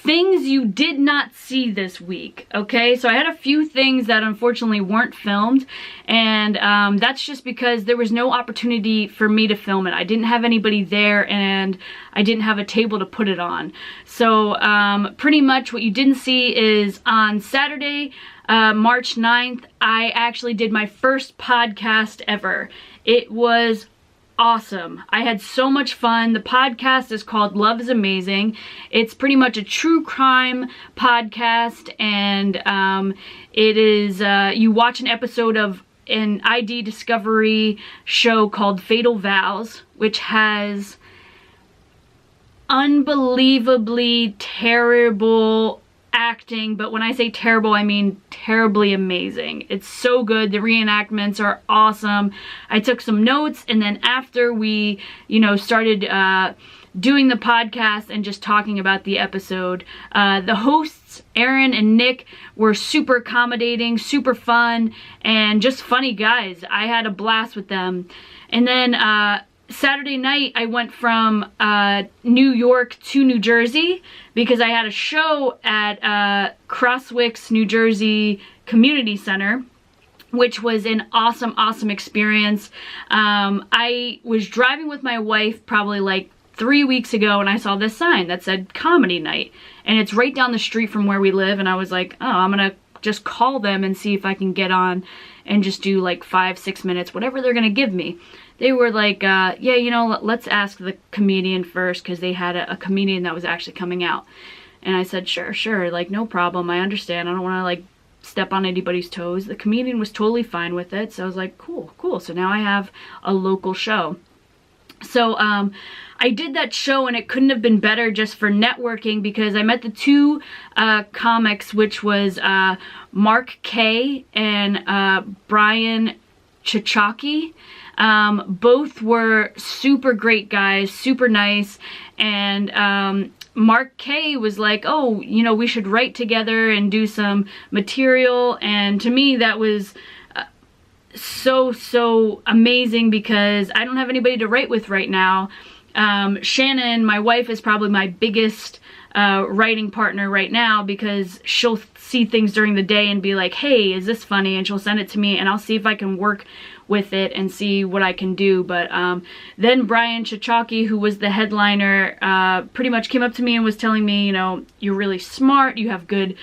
things you did not see this week, okay? So I had a few things that unfortunately weren't filmed, and that's just because there was no opportunity for me to film it. I didn't have anybody there, and I didn't have a table to put it on. So pretty much what you didn't see is on Saturday, March 9th, I actually did my first podcast ever. It was awesome. I had so much fun. The podcast is called Love is Amazing. It's pretty much a true crime podcast, and it is, you watch an episode of an ID discovery show called Fatal Vows, which has unbelievably terrible acting, but when I say terrible, I mean terribly amazing. It's so good. The reenactments are awesome. I took some notes, and then after we, you know, started doing the podcast and just talking about the episode, the hosts, Aaron and Nick, were super accommodating, super fun, and just funny guys. I had a blast with them. And then Saturday night, I went from New York to New Jersey because I had a show at Crosswicks, New Jersey Community Center, which was an awesome, awesome experience. I was driving with my wife probably like 3 weeks ago, and I saw this sign that said comedy night, and it's right down the street from where we live, and I was like, oh, I'm gonna just call them and see if I can get on and just do like 5-6 minutes, whatever they're gonna give me. They were like, yeah, you know, let's ask the comedian first, because they had a comedian that was actually coming out. And I said, sure, like, no problem, I understand, I don't want to, like, step on anybody's toes. The comedian was totally fine with it, so I was like, cool, so now I have a local show. So, I did that show, and it couldn't have been better just for networking, because I met the two comics, which was Mark K. and Brian Chichaki. Both were super great guys, super nice, and Mark K was like, oh, you know, we should write together and do some material, and to me that was so amazing, because I don't have anybody to write with right now. Shannon, my wife, is probably my biggest writing partner right now, because she'll see things during the day and be like, hey, is this funny? And she'll send it to me, and I'll see if I can work with it and see what I can do. But then Brian Chichaki, who was the headliner, pretty much came up to me and was telling me, you know, you're really smart, you have good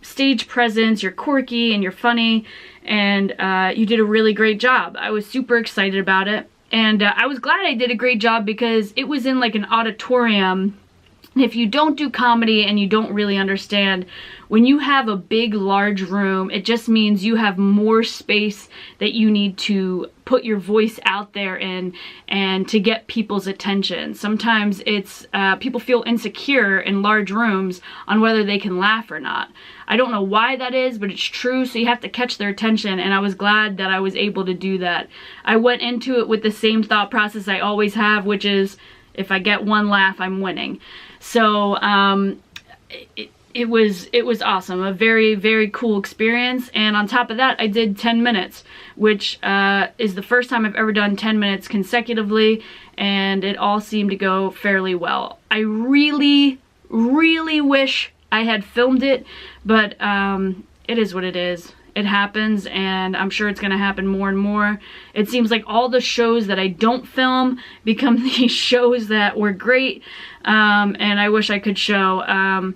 stage presence, you're quirky and you're funny, and you did a really great job. I was super excited about it, and I was glad I did a great job, because it was in like an auditorium. If you don't do comedy and you don't really understand, when you have a big, large room, it just means you have more space that you need to put your voice out there in, and to get people's attention. Sometimes it's, people feel insecure in large rooms on whether they can laugh or not. I don't know why that is, but it's true, so you have to catch their attention, and I was glad that I was able to do that. I went into it with the same thought process I always have, which is, if I get one laugh, I'm winning. So it was awesome, a very, very cool experience. And on top of that, I did 10 minutes, which is the first time I've ever done 10 minutes consecutively, and it all seemed to go fairly well. I really, really wish I had filmed it, but it is what it is. It happens, and I'm sure it's going to happen more and more. It seems like all the shows that I don't film become these shows that were great, and I wish I could show.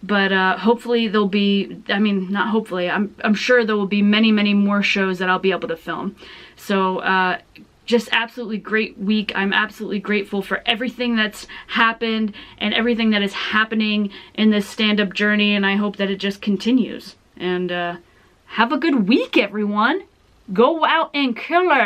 But hopefully there'll be, I mean, not hopefully, I'm sure there will be many, many more shows that I'll be able to film. So just absolutely great week. I'm absolutely grateful for everything that's happened and everything that is happening in this stand-up journey, and I hope that it just continues. And have a good week, everyone. Go out and kill it.